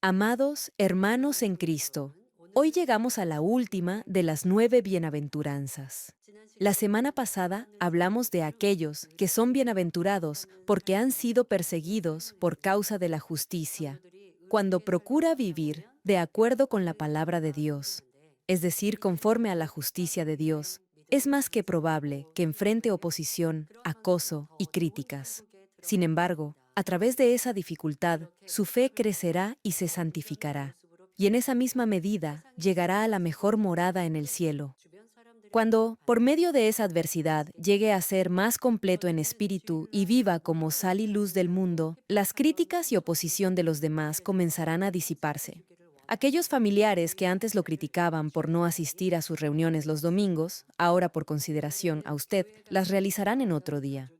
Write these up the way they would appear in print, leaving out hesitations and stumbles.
Amados hermanos en Cristo, hoy llegamos a la última de las 9 bienaventuranzas. La semana pasada hablamos de aquellos que son bienaventurados porque han sido perseguidos por causa de la justicia, cuando procura vivir de acuerdo con la palabra de Dios, es decir, conforme a la justicia de Dios. Es más que probable que enfrente oposición, acoso y críticas. Sin embargo, a través de esa dificultad, su fe crecerá y se santificará, y en esa misma medida llegará a la mejor morada en el cielo. Cuando, por medio de esa adversidad, llegue a ser más completo en espíritu y viva como sal y luz del mundo, las críticas y oposición de los demás comenzarán a disiparse. Aquellos familiares que antes lo criticaban por no asistir a sus reuniones los domingos, ahora por consideración a usted, las realizarán en otro día.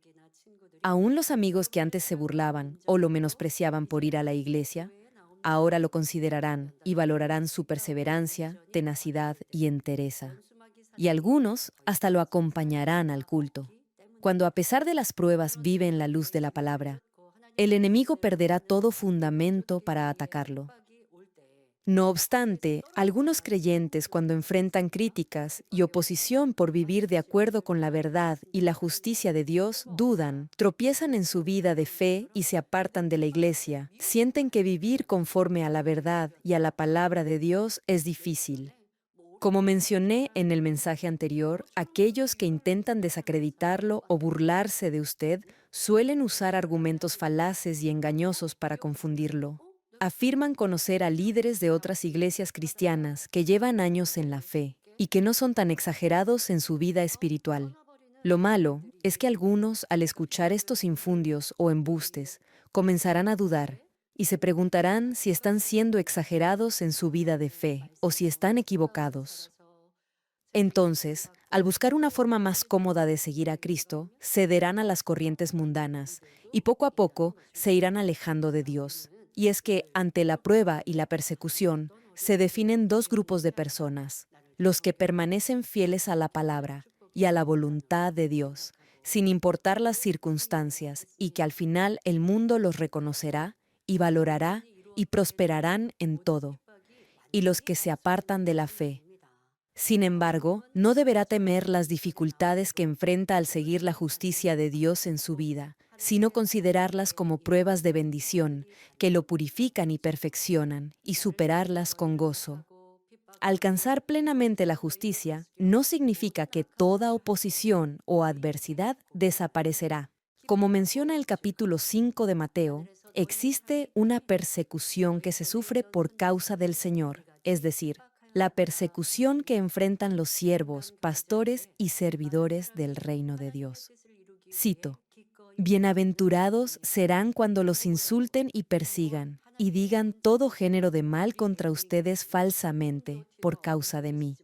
Aún los amigos que antes se burlaban o lo menospreciaban por ir a la iglesia, ahora lo considerarán y valorarán su perseverancia, tenacidad y entereza. Y algunos hasta lo acompañarán al culto. Cuando a pesar de las pruebas vive en la luz de la palabra, el enemigo perderá todo fundamento para atacarlo. No obstante, algunos creyentes cuando enfrentan críticas y oposición por vivir de acuerdo con la verdad y la justicia de Dios, dudan, tropiezan en su vida de fe y se apartan de la iglesia, sienten que vivir conforme a la verdad y a la palabra de Dios es difícil. Como mencioné en el mensaje anterior, aquellos que intentan desacreditarlo o burlarse de usted suelen usar argumentos falaces y engañosos para confundirlo. Afirman conocer a líderes de otras iglesias cristianas que llevan años en la fe y que no son tan exagerados en su vida espiritual. Lo malo es que algunos, al escuchar estos infundios o embustes, comenzarán a dudar y se preguntarán si están siendo exagerados en su vida de fe o si están equivocados. Entonces, al buscar una forma más cómoda de seguir a Cristo, cederán a las corrientes mundanas y poco a poco se irán alejando de Dios. Y es que, ante la prueba y la persecución, se definen dos grupos de personas: los que permanecen fieles a la palabra y a la voluntad de Dios, sin importar las circunstancias, y que al final el mundo los reconocerá y valorará y prosperarán en todo, y los que se apartan de la fe. Sin embargo, no deberá temer las dificultades que enfrenta al seguir la justicia de Dios en su vida, sino considerarlas como pruebas de bendición, que lo purifican y perfeccionan, y superarlas con gozo. Alcanzar plenamente la justicia no significa que toda oposición o adversidad desaparecerá. Como menciona el capítulo 5 de Mateo, existe una persecución que se sufre por causa del Señor, es decir, la persecución que enfrentan los siervos, pastores y servidores del reino de Dios. Cito: Bienaventurados serán cuando los insulten y persigan, y digan todo género de mal contra ustedes falsamente, por causa de mí.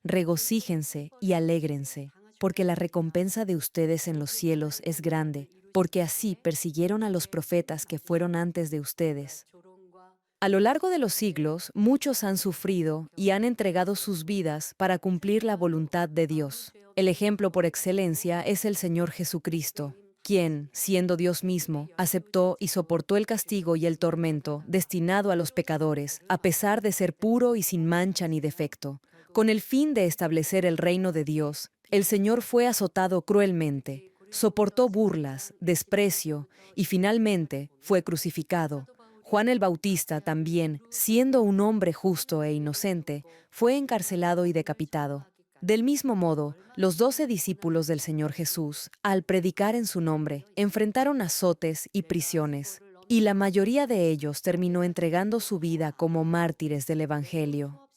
Regocíjense y alégrense, porque la recompensa de ustedes en los cielos es grande, porque así persiguieron a los profetas que fueron antes de ustedes. A lo largo de los siglos, muchos han sufrido y han entregado sus vidas para cumplir la voluntad de Dios. El ejemplo por excelencia es el Señor Jesucristo, quien, siendo Dios mismo, aceptó y soportó el castigo y el tormento destinado a los pecadores, a pesar de ser puro y sin mancha ni defecto. Con el fin de establecer el reino de Dios, el Señor fue azotado cruelmente, soportó burlas, desprecio y finalmente fue crucificado. Juan el Bautista también, siendo un hombre justo e inocente, fue encarcelado y decapitado. Del mismo modo, los 12 discípulos del Señor Jesús, al predicar en su nombre, enfrentaron azotes y prisiones, y la mayoría de ellos terminó entregando su vida como mártires del Evangelio.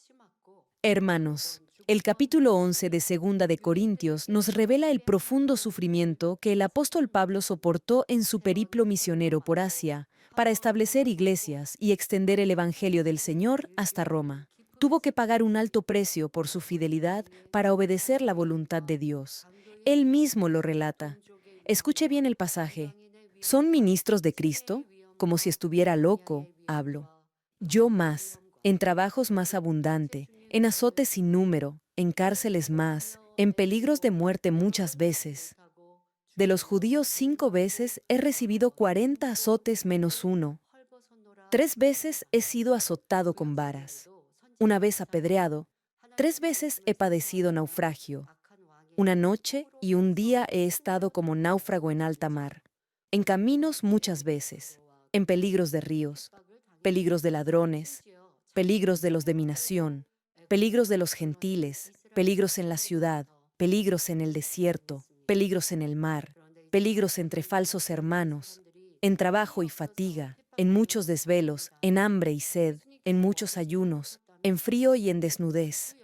Hermanos, el capítulo 11 de Segunda de Corintios nos revela el profundo sufrimiento que el apóstol Pablo soportó en su periplo misionero por Asia para establecer iglesias y extender el Evangelio del Señor hasta Roma. Tuvo que pagar un alto precio por su fidelidad para obedecer la voluntad de Dios. Él mismo lo relata. Escuche bien el pasaje. ¿Son ministros de Cristo? Como si estuviera loco, hablo. Yo más, en trabajos más abundante, en azotes sin número, en cárceles más, en peligros de muerte muchas veces. De los judíos 5 veces he recibido 40 azotes menos uno. 3 veces he sido azotado con varas, una vez apedreado, 3 veces he padecido naufragio. Una noche y un día he estado como náufrago en alta mar, en caminos muchas veces, en peligros de ríos, peligros de ladrones, peligros de los de mi nación, peligros de los gentiles, peligros en la ciudad, peligros en el desierto, peligros en el mar, peligros entre falsos hermanos, en trabajo y fatiga, en muchos desvelos, en hambre y sed, en muchos ayunos, en frío y en desnudez.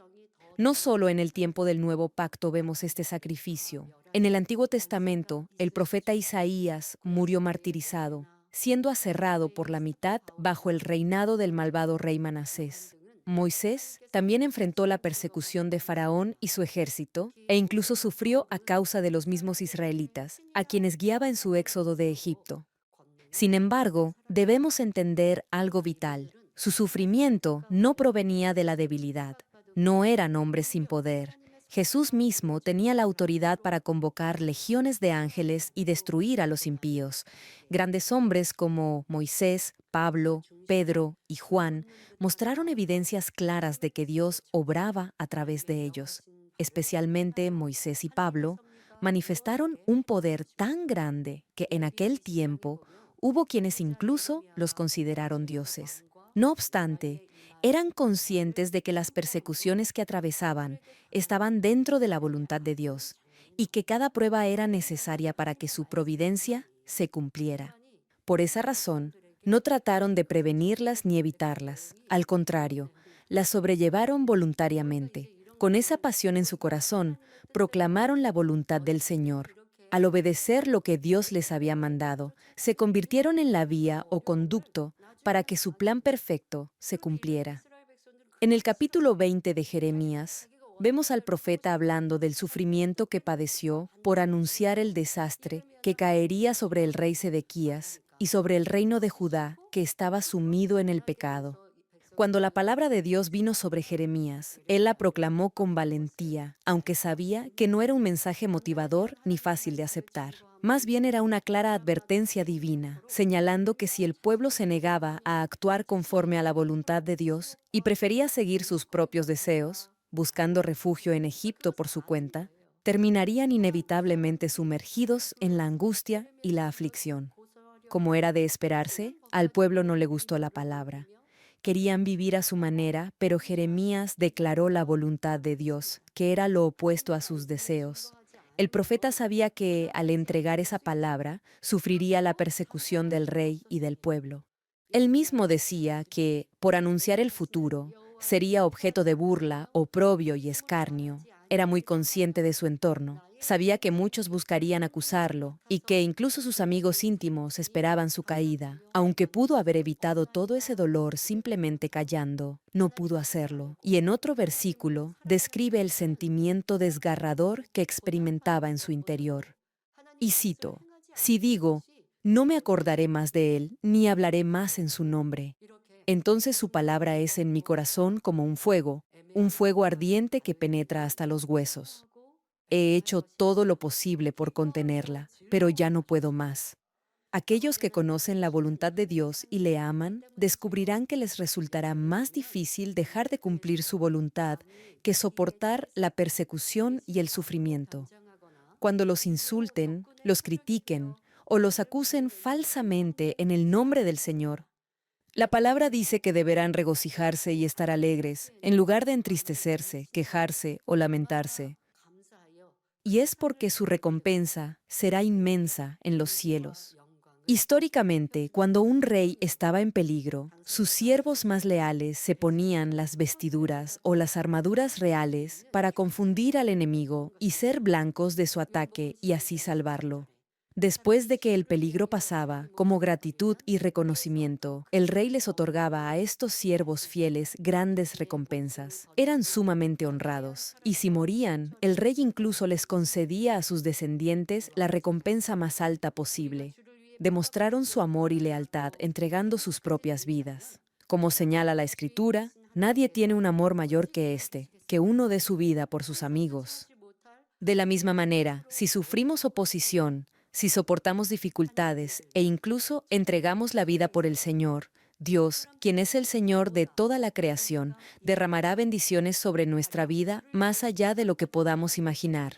No solo en el tiempo del Nuevo Pacto vemos este sacrificio. En el Antiguo Testamento, el profeta Isaías murió martirizado, siendo aserrado por la mitad bajo el reinado del malvado rey Manasés. Moisés también enfrentó la persecución de Faraón y su ejército, e incluso sufrió a causa de los mismos israelitas, a quienes guiaba en su éxodo de Egipto. Sin embargo, debemos entender algo vital. Su sufrimiento no provenía de la debilidad. No eran hombres sin poder. Jesús mismo tenía la autoridad para convocar legiones de ángeles y destruir a los impíos. Grandes hombres como Moisés, Pablo, Pedro y Juan mostraron evidencias claras de que Dios obraba a través de ellos. Especialmente Moisés y Pablo manifestaron un poder tan grande que en aquel tiempo hubo quienes incluso los consideraron dioses. No obstante, eran conscientes de que las persecuciones que atravesaban estaban dentro de la voluntad de Dios y que cada prueba era necesaria para que su providencia se cumpliera. Por esa razón, no trataron de prevenirlas ni evitarlas. Al contrario, las sobrellevaron voluntariamente. Con esa pasión en su corazón, proclamaron la voluntad del Señor. Al obedecer lo que Dios les había mandado, se convirtieron en la vía o conducto para que su plan perfecto se cumpliera. En el capítulo 20 de Jeremías, vemos al profeta hablando del sufrimiento que padeció por anunciar el desastre que caería sobre el rey Sedequías y sobre el reino de Judá que estaba sumido en el pecado. Cuando la palabra de Dios vino sobre Jeremías, él la proclamó con valentía, aunque sabía que no era un mensaje motivador ni fácil de aceptar. Más bien era una clara advertencia divina, señalando que si el pueblo se negaba a actuar conforme a la voluntad de Dios y prefería seguir sus propios deseos, buscando refugio en Egipto por su cuenta, terminarían inevitablemente sumergidos en la angustia y la aflicción. Como era de esperarse, al pueblo no le gustó la palabra. Querían vivir a su manera, pero Jeremías declaró la voluntad de Dios, que era lo opuesto a sus deseos. El profeta sabía que, al entregar esa palabra, sufriría la persecución del rey y del pueblo. Él mismo decía que, por anunciar el futuro, sería objeto de burla, oprobio y escarnio. Era muy consciente de su entorno. Sabía que muchos buscarían acusarlo y que incluso sus amigos íntimos esperaban su caída. Aunque pudo haber evitado todo ese dolor simplemente callando, no pudo hacerlo. Y en otro versículo describe el sentimiento desgarrador que experimentaba en su interior. Y cito, si digo, no me acordaré más de él, ni hablaré más en su nombre. Entonces su palabra es en mi corazón como un fuego ardiente que penetra hasta los huesos. He hecho todo lo posible por contenerla, pero ya no puedo más. Aquellos que conocen la voluntad de Dios y le aman, descubrirán que les resultará más difícil dejar de cumplir su voluntad que soportar la persecución y el sufrimiento. Cuando los insulten, los critiquen o los acusen falsamente en el nombre del Señor, la palabra dice que deberán regocijarse y estar alegres, en lugar de entristecerse, quejarse o lamentarse. Y es porque su recompensa será inmensa en los cielos. Históricamente, cuando un rey estaba en peligro, sus siervos más leales se ponían las vestiduras o las armaduras reales para confundir al enemigo y ser blancos de su ataque y así salvarlo. Después de que el peligro pasaba, como gratitud y reconocimiento, el rey les otorgaba a estos siervos fieles grandes recompensas. Eran sumamente honrados, y si morían, el rey incluso les concedía a sus descendientes la recompensa más alta posible. Demostraron su amor y lealtad entregando sus propias vidas. Como señala la Escritura, nadie tiene un amor mayor que este, que uno dé su vida por sus amigos. De la misma manera, si sufrimos oposición, si soportamos dificultades e incluso entregamos la vida por el Señor, Dios, quien es el Señor de toda la creación, derramará bendiciones sobre nuestra vida más allá de lo que podamos imaginar.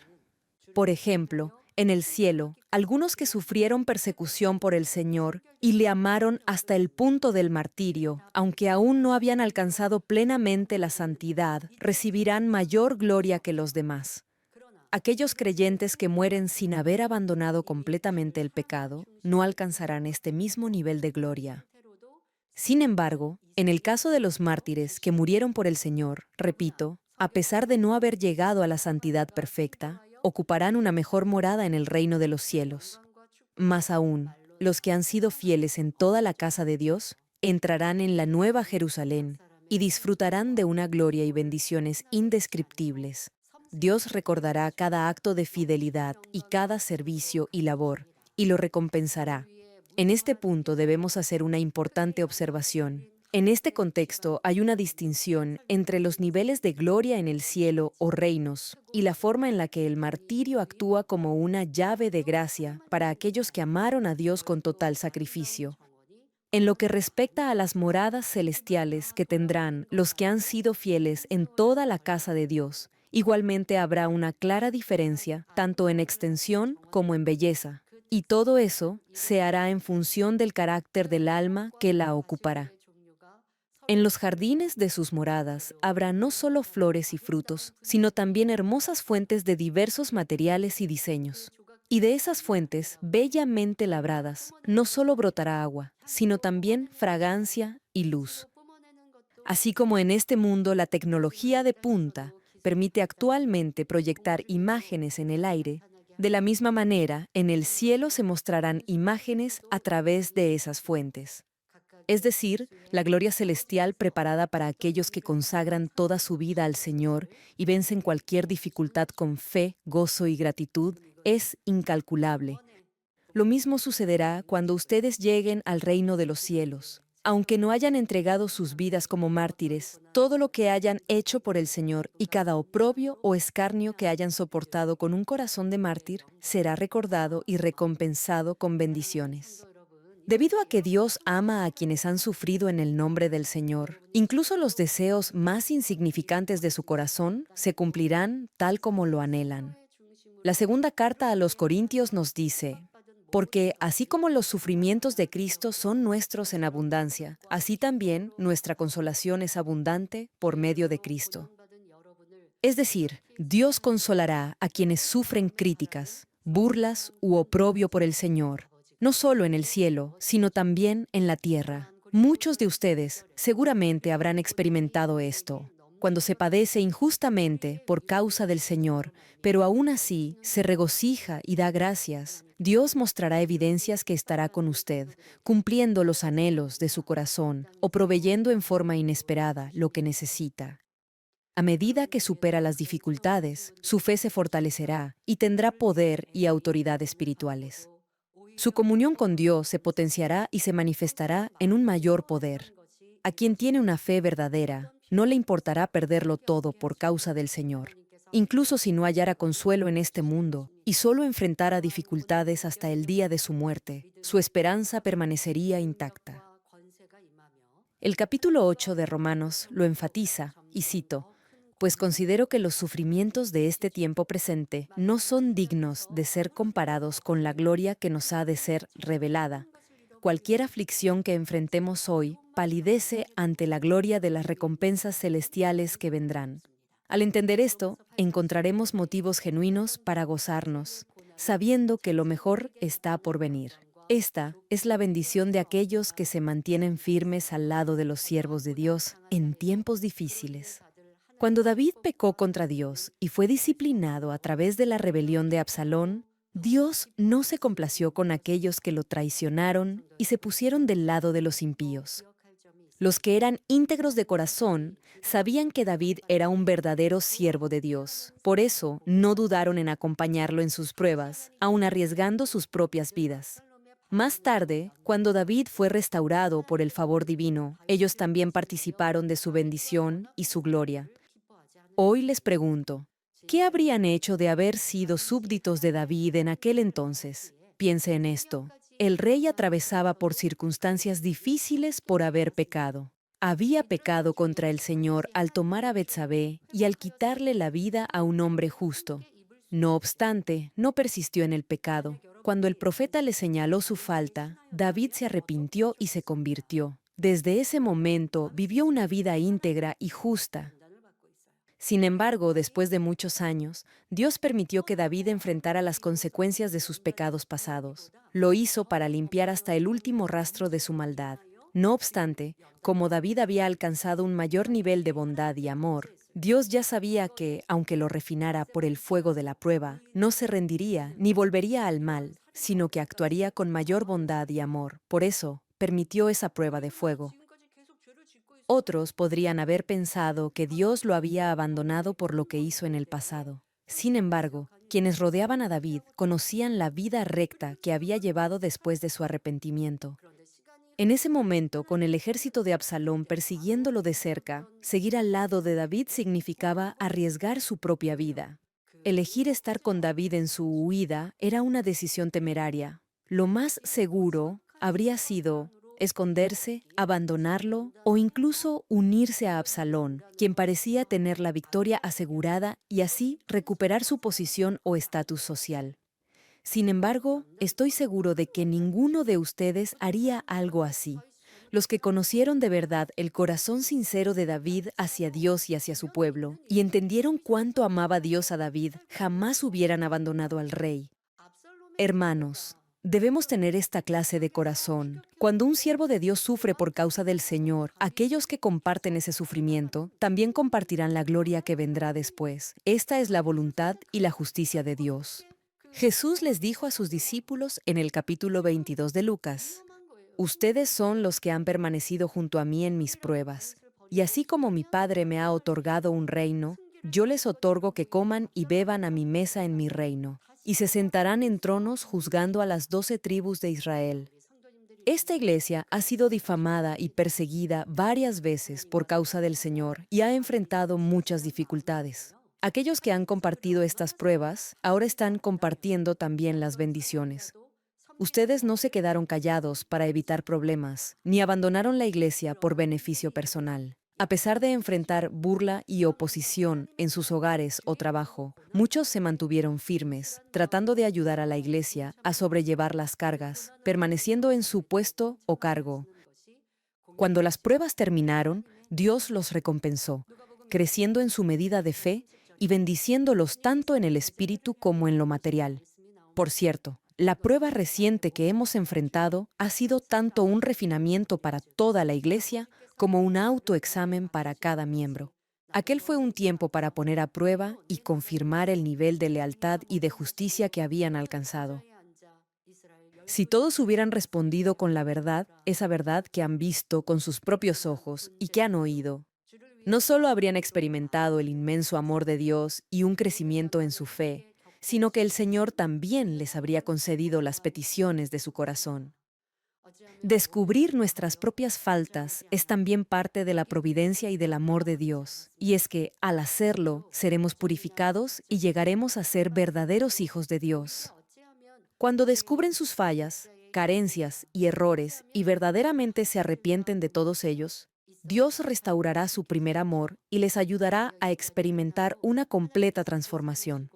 Por ejemplo, en el cielo, algunos que sufrieron persecución por el Señor y le amaron hasta el punto del martirio, aunque aún no habían alcanzado plenamente la santidad, recibirán mayor gloria que los demás. Aquellos creyentes que mueren sin haber abandonado completamente el pecado no alcanzarán este mismo nivel de gloria. Sin embargo, en el caso de los mártires que murieron por el Señor, repito, a pesar de no haber llegado a la santidad perfecta, ocuparán una mejor morada en el reino de los cielos. Más aún, los que han sido fieles en toda la casa de Dios entrarán en la nueva Jerusalén y disfrutarán de una gloria y bendiciones indescriptibles. Dios recordará cada acto de fidelidad y cada servicio y labor, y lo recompensará. En este punto debemos hacer una importante observación. En este contexto hay una distinción entre los niveles de gloria en el cielo o reinos y la forma en la que el martirio actúa como una llave de gracia para aquellos que amaron a Dios con total sacrificio. En lo que respecta a las moradas celestiales que tendrán los que han sido fieles en toda la casa de Dios, igualmente habrá una clara diferencia tanto en extensión como en belleza, y todo eso se hará en función del carácter del alma que la ocupará. En los jardines de sus moradas habrá no solo flores y frutos, sino también hermosas fuentes de diversos materiales y diseños. Y de esas fuentes, bellamente labradas, no solo brotará agua, sino también fragancia y luz. Así como en este mundo la tecnología de punta permite actualmente proyectar imágenes en el aire, de la misma manera, en el cielo se mostrarán imágenes a través de esas fuentes. Es decir, la gloria celestial preparada para aquellos que consagran toda su vida al Señor y vencen cualquier dificultad con fe, gozo y gratitud es incalculable. Lo mismo sucederá cuando ustedes lleguen al reino de los cielos. Aunque no hayan entregado sus vidas como mártires, todo lo que hayan hecho por el Señor y cada oprobio o escarnio que hayan soportado con un corazón de mártir será recordado y recompensado con bendiciones. Debido a que Dios ama a quienes han sufrido en el nombre del Señor, incluso los deseos más insignificantes de su corazón se cumplirán tal como lo anhelan. La segunda carta a los Corintios nos dice, porque así como los sufrimientos de Cristo son nuestros en abundancia, así también nuestra consolación es abundante por medio de Cristo. Es decir, Dios consolará a quienes sufren críticas, burlas u oprobio por el Señor, no solo en el cielo, sino también en la tierra. Muchos de ustedes seguramente habrán experimentado esto, cuando se padece injustamente por causa del Señor, pero aún así se regocija y da gracias. Dios mostrará evidencias que estará con usted, cumpliendo los anhelos de su corazón o proveyendo en forma inesperada lo que necesita. A medida que supera las dificultades, su fe se fortalecerá y tendrá poder y autoridad espirituales. Su comunión con Dios se potenciará y se manifestará en un mayor poder. A quien tiene una fe verdadera, no le importará perderlo todo por causa del Señor, incluso si no hallara consuelo en este mundo y solo enfrentara dificultades hasta el día de su muerte, su esperanza permanecería intacta. El capítulo 8 de Romanos lo enfatiza, y cito, pues considero que los sufrimientos de este tiempo presente no son dignos de ser comparados con la gloria que nos ha de ser revelada. Cualquier aflicción que enfrentemos hoy palidece ante la gloria de las recompensas celestiales que vendrán. Al entender esto, encontraremos motivos genuinos para gozarnos, sabiendo que lo mejor está por venir. Esta es la bendición de aquellos que se mantienen firmes al lado de los siervos de Dios en tiempos difíciles. Cuando David pecó contra Dios y fue disciplinado a través de la rebelión de Absalón, Dios no se complació con aquellos que lo traicionaron y se pusieron del lado de los impíos. Los que eran íntegros de corazón sabían que David era un verdadero siervo de Dios. Por eso no dudaron en acompañarlo en sus pruebas, aun arriesgando sus propias vidas. Más tarde, cuando David fue restaurado por el favor divino, ellos también participaron de su bendición y su gloria. Hoy les pregunto, ¿qué habrían hecho de haber sido súbditos de David en aquel entonces? Piense en esto. El rey atravesaba por circunstancias difíciles por haber pecado. Había pecado contra el Señor al tomar a Betsabé y al quitarle la vida a un hombre justo. No obstante, no persistió en el pecado. Cuando el profeta le señaló su falta, David se arrepintió y se convirtió. Desde ese momento vivió una vida íntegra y justa. Sin embargo, después de muchos años, Dios permitió que David enfrentara las consecuencias de sus pecados pasados. Lo hizo para limpiar hasta el último rastro de su maldad. No obstante, como David había alcanzado un mayor nivel de bondad y amor, Dios ya sabía que, aunque lo refinara por el fuego de la prueba, no se rendiría ni volvería al mal, sino que actuaría con mayor bondad y amor. Por eso, permitió esa prueba de fuego. Otros podrían haber pensado que Dios lo había abandonado por lo que hizo en el pasado. Sin embargo, quienes rodeaban a David conocían la vida recta que había llevado después de su arrepentimiento. En ese momento, con el ejército de Absalón persiguiéndolo de cerca, seguir al lado de David significaba arriesgar su propia vida. Elegir estar con David en su huida era una decisión temeraria. Lo más seguro habría sido esconderse, abandonarlo o incluso unirse a Absalón, quien parecía tener la victoria asegurada y así recuperar su posición o estatus social. Sin embargo, estoy seguro de que ninguno de ustedes haría algo así. Los que conocieron de verdad el corazón sincero de David hacia Dios y hacia su pueblo, y entendieron cuánto amaba Dios a David, jamás hubieran abandonado al rey. Hermanos, debemos tener esta clase de corazón. Cuando un siervo de Dios sufre por causa del Señor, aquellos que comparten ese sufrimiento también compartirán la gloria que vendrá después. Esta es la voluntad y la justicia de Dios. Jesús les dijo a sus discípulos en el capítulo 22 de Lucas: Ustedes son los que han permanecido junto a mí en mis pruebas, y así como mi Padre me ha otorgado un reino, yo les otorgo que coman y beban a mi mesa en mi reino, y se sentarán en tronos juzgando a las 12 tribus de Israel. Esta iglesia ha sido difamada y perseguida varias veces por causa del Señor y ha enfrentado muchas dificultades. Aquellos que han compartido estas pruebas ahora están compartiendo también las bendiciones. Ustedes no se quedaron callados para evitar problemas, ni abandonaron la iglesia por beneficio personal. A pesar de enfrentar burla y oposición en sus hogares o trabajo, muchos se mantuvieron firmes, tratando de ayudar a la iglesia a sobrellevar las cargas, permaneciendo en su puesto o cargo. Cuando las pruebas terminaron, Dios los recompensó, creciendo en su medida de fe y bendiciéndolos tanto en el espíritu como en lo material. Por cierto, la prueba reciente que hemos enfrentado ha sido tanto un refinamiento para toda la iglesia como un autoexamen para cada miembro. Aquel fue un tiempo para poner a prueba y confirmar el nivel de lealtad y de justicia que habían alcanzado. Si todos hubieran respondido con la verdad, esa verdad que han visto con sus propios ojos y que han oído, no solo habrían experimentado el inmenso amor de Dios y un crecimiento en su fe, sino que el Señor también les habría concedido las peticiones de su corazón. Descubrir nuestras propias faltas es también parte de la providencia y del amor de Dios, y es que, al hacerlo, seremos purificados y llegaremos a ser verdaderos hijos de Dios. Cuando descubren sus fallas, carencias y errores y verdaderamente se arrepienten de todos ellos, Dios restaurará su primer amor y les ayudará a experimentar una completa transformación.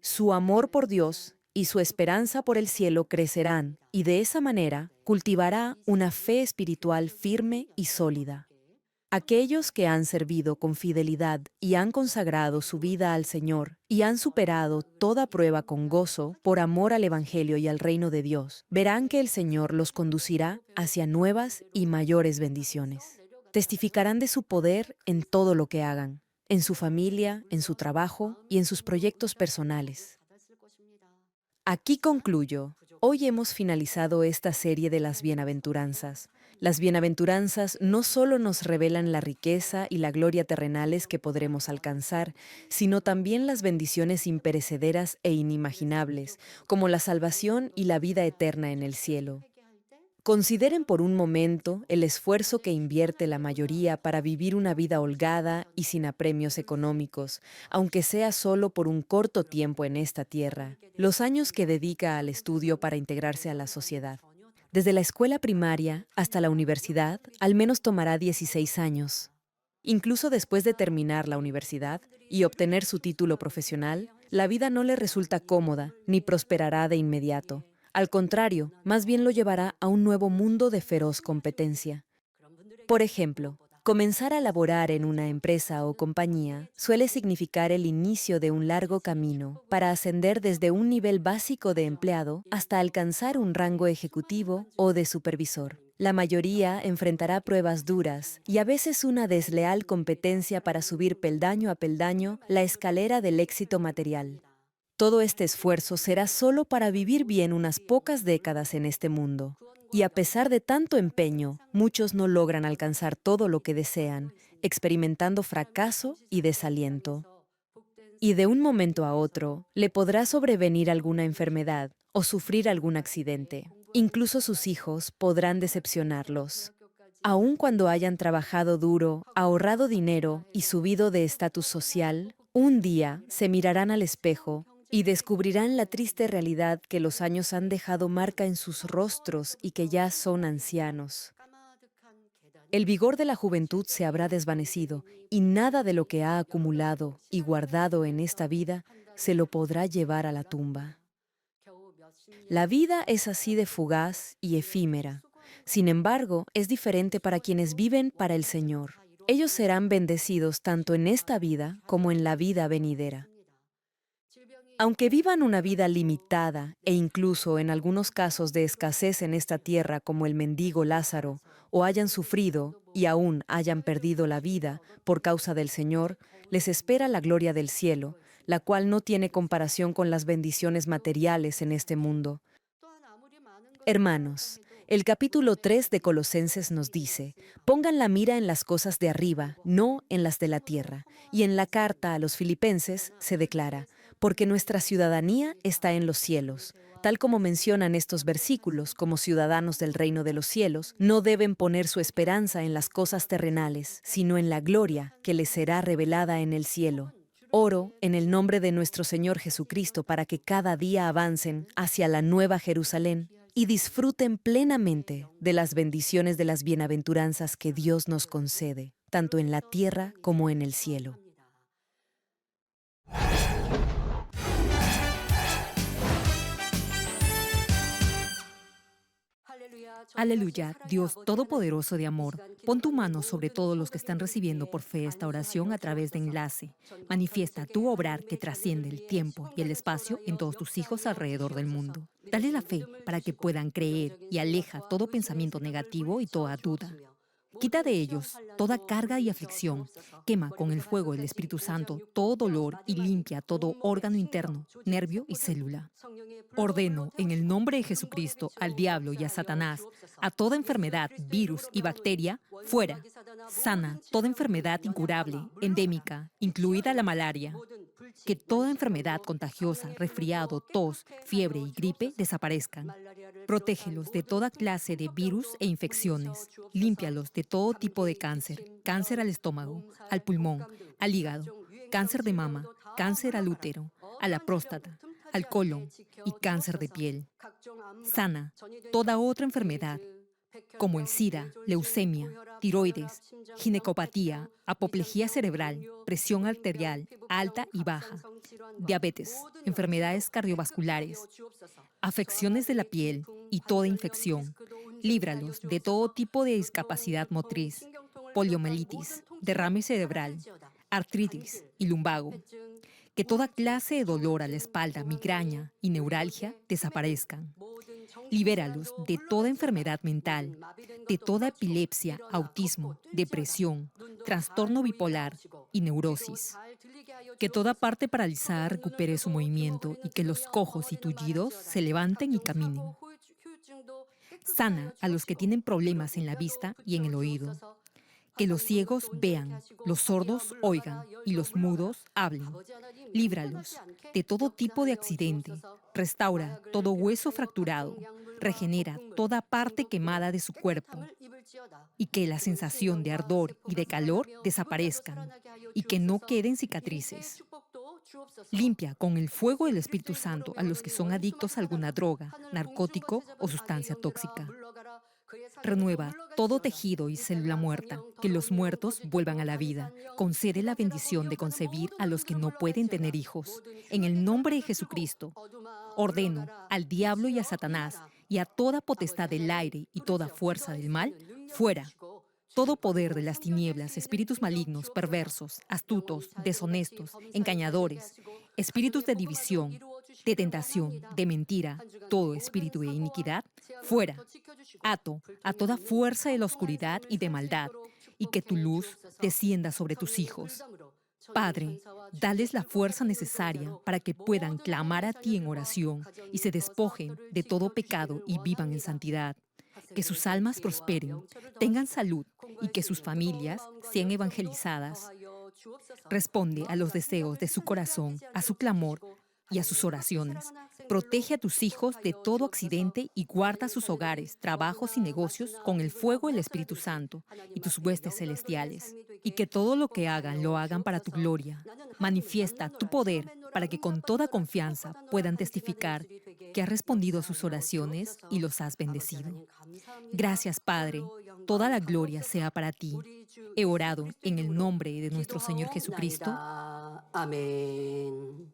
Su amor por Dios y su esperanza por el cielo crecerán y de esa manera cultivará una fe espiritual firme y sólida. Aquellos que han servido con fidelidad y han consagrado su vida al Señor y han superado toda prueba con gozo por amor al Evangelio y al reino de Dios, verán que el Señor los conducirá hacia nuevas y mayores bendiciones. Testificarán de su poder en todo lo que hagan, en su familia, en su trabajo y en sus proyectos personales. Aquí concluyo. Hoy hemos finalizado esta serie de las bienaventuranzas. Las bienaventuranzas no solo nos revelan la riqueza y la gloria terrenales que podremos alcanzar, sino también las bendiciones imperecederas e inimaginables, como la salvación y la vida eterna en el cielo. Consideren por un momento el esfuerzo que invierte la mayoría para vivir una vida holgada y sin apremios económicos, aunque sea solo por un corto tiempo en esta tierra, los años que dedica al estudio para integrarse a la sociedad. Desde la escuela primaria hasta la universidad, al menos tomará 16 años. Incluso después de terminar la universidad y obtener su título profesional, la vida no le resulta cómoda ni prosperará de inmediato. Al contrario, más bien lo llevará a un nuevo mundo de feroz competencia. Por ejemplo, comenzar a laborar en una empresa o compañía suele significar el inicio de un largo camino para ascender desde un nivel básico de empleado hasta alcanzar un rango ejecutivo o de supervisor. La mayoría enfrentará pruebas duras y a veces una desleal competencia para subir peldaño a peldaño la escalera del éxito material. Todo este esfuerzo será solo para vivir bien unas pocas décadas en este mundo. Y a pesar de tanto empeño, muchos no logran alcanzar todo lo que desean, experimentando fracaso y desaliento. Y de un momento a otro, le podrá sobrevenir alguna enfermedad o sufrir algún accidente. Incluso sus hijos podrán decepcionarlos. Aun cuando hayan trabajado duro, ahorrado dinero y subido de estatus social, un día se mirarán al espejo y descubrirán la triste realidad que los años han dejado marca en sus rostros y que ya son ancianos. El vigor de la juventud se habrá desvanecido y nada de lo que ha acumulado y guardado en esta vida se lo podrá llevar a la tumba. La vida es así de fugaz y efímera. Sin embargo, es diferente para quienes viven para el Señor. Ellos serán bendecidos tanto en esta vida como en la vida venidera. Aunque vivan una vida limitada e incluso en algunos casos de escasez en esta tierra como el mendigo Lázaro, o hayan sufrido y aún hayan perdido la vida por causa del Señor, les espera la gloria del cielo, la cual no tiene comparación con las bendiciones materiales en este mundo. Hermanos, el capítulo 3 de Colosenses nos dice, pongan la mira en las cosas de arriba, no en las de la tierra. Y en la carta a los Filipenses se declara, porque nuestra ciudadanía está en los cielos. Tal como mencionan estos versículos, como ciudadanos del reino de los cielos, no deben poner su esperanza en las cosas terrenales, sino en la gloria que les será revelada en el cielo. Oro en el nombre de nuestro Señor Jesucristo para que cada día avancen hacia la nueva Jerusalén y disfruten plenamente de las bendiciones de las bienaventuranzas que Dios nos concede, tanto en la tierra como en el cielo. Aleluya, Dios Todopoderoso de amor, pon tu mano sobre todos los que están recibiendo por fe esta oración a través de enlace. Manifiesta tu obrar que trasciende el tiempo y el espacio en todos tus hijos alrededor del mundo. Dale la fe para que puedan creer y aleja todo pensamiento negativo y toda duda. Quita de ellos toda carga y aflicción. Quema con el fuego del Espíritu Santo todo dolor y limpia todo órgano interno, nervio y célula. Ordeno en el nombre de Jesucristo al diablo y a Satanás, a toda enfermedad, virus y bacteria, fuera. Sana toda enfermedad incurable, endémica, incluida la malaria. Que toda enfermedad contagiosa, resfriado, tos, fiebre y gripe desaparezcan. Protégelos de toda clase de virus e infecciones. Límpialos de todo tipo de cáncer. Cáncer al estómago, al pulmón, al hígado, cáncer de mama, cáncer al útero, a la próstata, al colon y cáncer de piel. Sana toda otra enfermedad, como el SIDA, leucemia, tiroides, ginecopatía, apoplejía cerebral, presión arterial alta y baja, diabetes, enfermedades cardiovasculares, afecciones de la piel y toda infección. Líbralos de todo tipo de discapacidad motriz, poliomielitis, derrame cerebral, artritis y lumbago. Que toda clase de dolor a la espalda, migraña y neuralgia desaparezcan. Libéralos de toda enfermedad mental, de toda epilepsia, autismo, depresión, trastorno bipolar y neurosis. Que toda parte paralizada recupere su movimiento y que los cojos y tullidos se levanten y caminen. Sana a los que tienen problemas en la vista y en el oído. Que los ciegos vean, los sordos oigan y los mudos hablen. Líbralos de todo tipo de accidente. Restaura todo hueso fracturado. regenera toda parte quemada de su cuerpo, y que la sensación de ardor y de calor desaparezcan, y que no queden cicatrices. Limpia con el fuego del Espíritu Santo a los que son adictos a alguna droga, narcótico o sustancia tóxica. Renueva todo tejido y célula muerta, que los muertos vuelvan a la vida. Concede la bendición de concebir a los que no pueden tener hijos. En el nombre de Jesucristo, ordeno al diablo y a Satanás y a toda potestad del aire y toda fuerza del mal, fuera. Todo poder de las tinieblas, espíritus malignos, perversos, astutos, deshonestos, engañadores, espíritus de división, de tentación, de mentira, todo espíritu de iniquidad, fuera. Ato a toda fuerza de la oscuridad y de maldad, y que tu luz descienda sobre tus hijos. Padre, dales la fuerza necesaria para que puedan clamar a ti en oración y se despojen de todo pecado y vivan en santidad. Que sus almas prosperen, tengan salud y que sus familias sean evangelizadas. Responde a los deseos de su corazón, a su clamor y a sus oraciones. Protege a tus hijos de todo accidente y guarda sus hogares, trabajos y negocios con el fuego del Espíritu Santo y tus huestes celestiales. Y que todo lo que hagan lo hagan para tu gloria. Manifiesta tu poder para que con toda confianza puedan testificar que has respondido a sus oraciones y los has bendecido. Gracias, Padre. Toda la gloria sea para ti. He orado en el nombre de nuestro Señor Jesucristo. amén.